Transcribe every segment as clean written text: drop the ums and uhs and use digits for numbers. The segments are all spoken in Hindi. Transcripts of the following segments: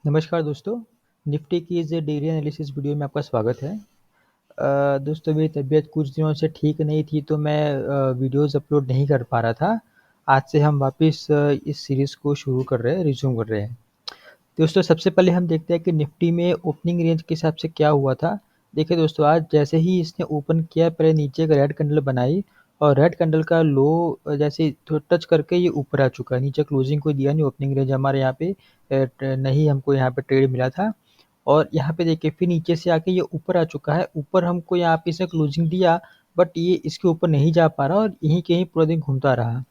नमस्कार दोस्तों, निफ्टी की इस डेली एनालिसिस वीडियो में आपका स्वागत है। दोस्तों मेरी तबीयत कुछ दिनों से ठीक नहीं थी तो मैं वीडियोज़ अपलोड नहीं कर पा रहा था। आज से हम वापस इस सीरीज़ को शुरू कर रहे हैं, रिज़्यूम कर रहे हैं। दोस्तों सबसे पहले हम देखते हैं कि निफ्टी में ओपनिंग रेंज के हिसाब से क्या हुआ था। देखिए दोस्तों आज जैसे ही इसने ओपन किया पहले नीचे का रेड कैंडल बनाई और रेड कैंडल का लो जैसे टच करके ये ऊपर आ चुका है। नीचे क्लोजिंग कोई दिया नहीं, ओपनिंग रेंज हमारे यहाँ पे नहीं हमको यहाँ पे ट्रेड मिला था। और यहाँ पे देखिए फिर नीचे से आके ये ऊपर आ चुका है। ऊपर हमको यहाँ पे इसने क्लोजिंग दिया बट ये इसके ऊपर नहीं जा पा रहा और यहीं कहीं पूरा दिन घूमता रहा।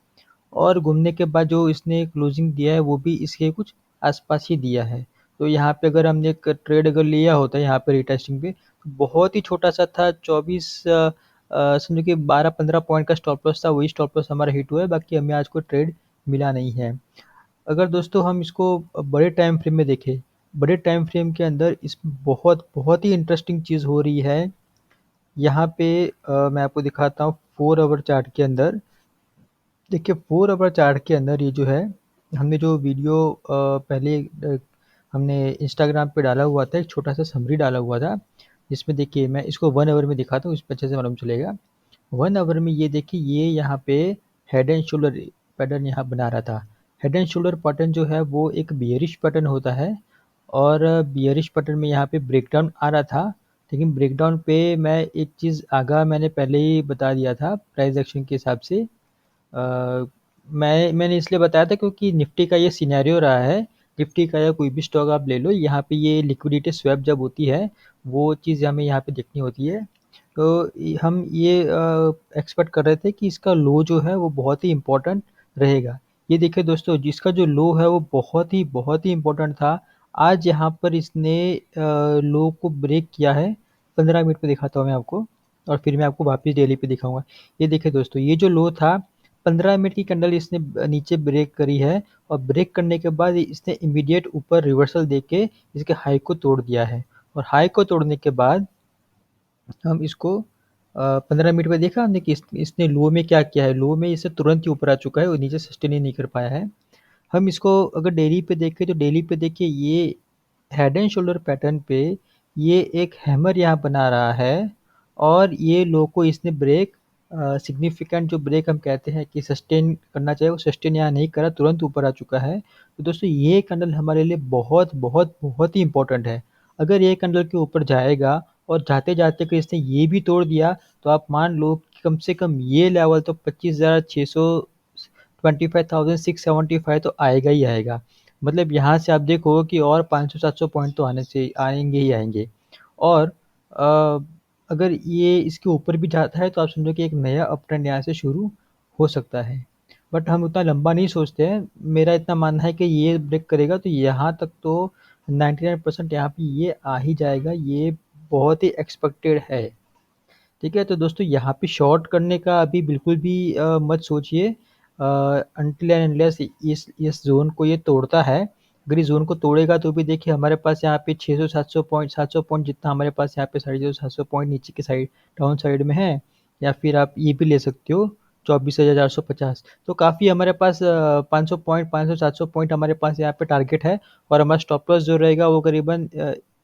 और घूमने के बाद जो इसने क्लोजिंग दिया है वो भी इसके कुछ आसपास ही दिया है। तो यहाँ पे अगर हमने एक ट्रेड अगर लिया होता है यहाँ पे रिटेस्टिंग पे तो बहुत ही छोटा सा था 24 समझो कि 12-15 पॉइंट का स्टॉप लॉस था, वही स्टॉप लॉस हमारा हिट हुआ है, बाकी हमें आज कोई ट्रेड मिला नहीं है। अगर दोस्तों हम इसको बड़े टाइम फ्रेम में देखें, बड़े टाइम फ्रेम के अंदर इस बहुत बहुत ही इंटरेस्टिंग चीज़ हो रही है। यहाँ पे मैं आपको दिखाता हूँ 4 आवर चार्ट के अंदर। देखिए 4 आवर चार्ट के अंदर ये जो है हमने जो वीडियो पहले हमने इंस्टाग्राम पे डाला हुआ था, एक छोटा सा समरी डाला हुआ था जिसमें देखिए मैं इसको 1 आवर में दिखाता हूँ, इस पे अच्छे से मालूम चलेगा। 1 आवर में ये देखिए ये यहाँ पे हेड एंड शोल्डर पैटर्न यहाँ बना रहा था। हेड एंड शोल्डर पैटर्न जो है वो एक बियरिश पैटर्न होता है और बियरिश पैटर्न में यहाँ पे ब्रेकडाउन आ रहा था। लेकिन ब्रेकडाउन पे मैं एक चीज़ आगाह मैंने पहले ही बता दिया था प्राइस एक्शन के हिसाब से। मैंने इसलिए बताया था क्योंकि निफ्टी का ये सिनेरियो रहा है। निफ्टी का या कोई भी स्टॉक आप ले लो, यहाँ पे ये लिक्विडिटी स्वैप जब होती है वो चीज़ हमें यहाँ पे देखनी होती है। तो हम ये एक्सपेक्ट कर रहे थे कि इसका लो जो है वो बहुत ही इम्पोर्टेंट रहेगा। ये देखिए दोस्तों जिसका जो लो है वो बहुत ही इम्पोर्टेंट था। आज यहाँ पर इसने लो को ब्रेक किया है। 15 मिनट पे दिखाता हूँ मैं आपको और फिर मैं आपको वापस डेली पे दिखाऊंगा। ये देखिए दोस्तों ये जो लो था 15 मिनट की कैंडल इसने नीचे ब्रेक करी है और ब्रेक करने के बाद इसने इमीडिएट ऊपर रिवर्सल देके इसके हाई को तोड़ दिया है। और हाई को तोड़ने के बाद हम इसको 15 मिनट में देखा हमने कि इसने लो में क्या किया है। लो में इसे तुरंत ही ऊपर आ चुका है और नीचे सस्टेन ही नहीं कर पाया है। हम इसको अगर डेली पे देखें तो डेली पे देखिए ये हेड एंड शोल्डर पैटर्न पे ये एक हैमर यहाँ बना रहा है और ये लो को इसने ब्रेक सिग्निफिकेंट जो ब्रेक हम कहते हैं कि सस्टेन करना चाहिए वो सस्टेन यहाँ नहीं करा, तुरंत ऊपर आ चुका है। तो दोस्तों ये कैंडल हमारे लिए बहुत बहुत बहुत ही इंपॉर्टेंट है। अगर ये कैंडल के ऊपर जाएगा और जाते जाते अगर इसने ये भी तोड़ दिया तो आप मान लो कि कम से कम ये लेवल तो 25,600 25,675 तो आएगा ही आएगा। मतलब यहाँ से आप देखो कि और 500-700 पॉइंट तो आने से आएंगे ही आएंगे। और अगर ये इसके ऊपर भी जाता है तो आप समझो कि एक नया अप ट्रेंड यहाँ से शुरू हो सकता है। बट हम उतना लंबा नहीं सोचते हैं। मेरा इतना मानना है कि ये ब्रेक करेगा तो यहाँ तक तो 99% यहाँ पे ये आ ही जाएगा, ये बहुत ही एक्सपेक्टेड है। ठीक है, तो दोस्तों यहाँ पे शॉर्ट करने का अभी बिल्कुल भी मत सोचिए अनटिल एंड अनलेस इस जोन को ये तोड़ता है। अगर इस जोन को तोड़ेगा तो भी देखिए हमारे पास यहाँ पे 600-700 पॉइंट जितना हमारे पास यहाँ पे 650-700 पॉइंट नीचे की साइड डाउन साइड में है। या फिर आप ये भी ले सकते हो 24,450। तो काफ़ी हमारे पास 500 पॉइंट 500-700 पॉइंट हमारे पास यहाँ पे टारगेट है। और हमारा स्टॉप लॉस जो रहेगा वो करीबन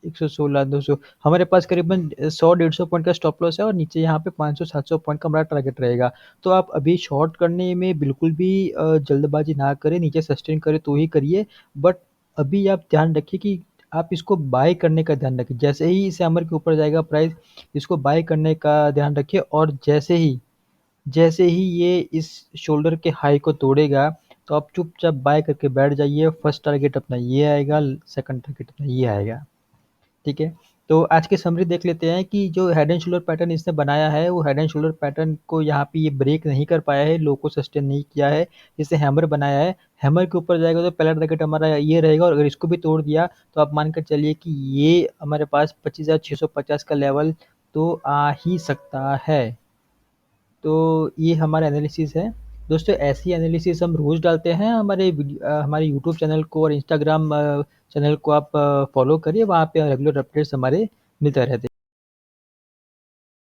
116-200 हमारे पास करीबन 100-150 पॉइंट का स्टॉप लॉस है और नीचे यहाँ पे 500-700 पॉइंट का हमारा टारगेट रहेगा। तो आप अभी शॉर्ट करने में बिल्कुल भी जल्दबाजी ना करें, नीचे सस्टेन करें तो ही करिए। बट अभी आप ध्यान रखिए कि आप इसको बाय करने का ध्यान रखिए। जैसे ही इस हैमर के ऊपर जाएगा प्राइस, इसको बाय करने का ध्यान रखिए। और जैसे ही ये इस शोल्डर के हाई को तोड़ेगा तो आप चुपचाप बाय करके बैठ जाइए। फर्स्ट टारगेट अपना ये आएगा, सेकंड टारगेट अपना ये आएगा। ठीक है, तो आज की समरी देख लेते हैं कि जो हेड एंड शोल्डर पैटर्न इसने बनाया है वो हेड एंड शोल्डर पैटर्न को यहाँ पे ये ब्रेक नहीं कर पाया है, लो को सस्टेन नहीं किया है, इसने हैमर बनाया है। हैमर के ऊपर जाएगा तो पहला टारगेट हमारा ये रहेगा और अगर इसको भी तोड़ दिया तो आप मानकर चलिए कि ये हमारे पास 25,650 का लेवल तो आ ही सकता है। तो ये हमारा एनालिसिस है। दोस्तों ऐसी एनालिसिस हम रोज़ डालते हैं हमारे यूट्यूब चैनल को और इंस्टाग्राम चैनल को आप फॉलो करिए, वहाँ पे रेगुलर अपडेट्स हमारे मिलते रहते हैं।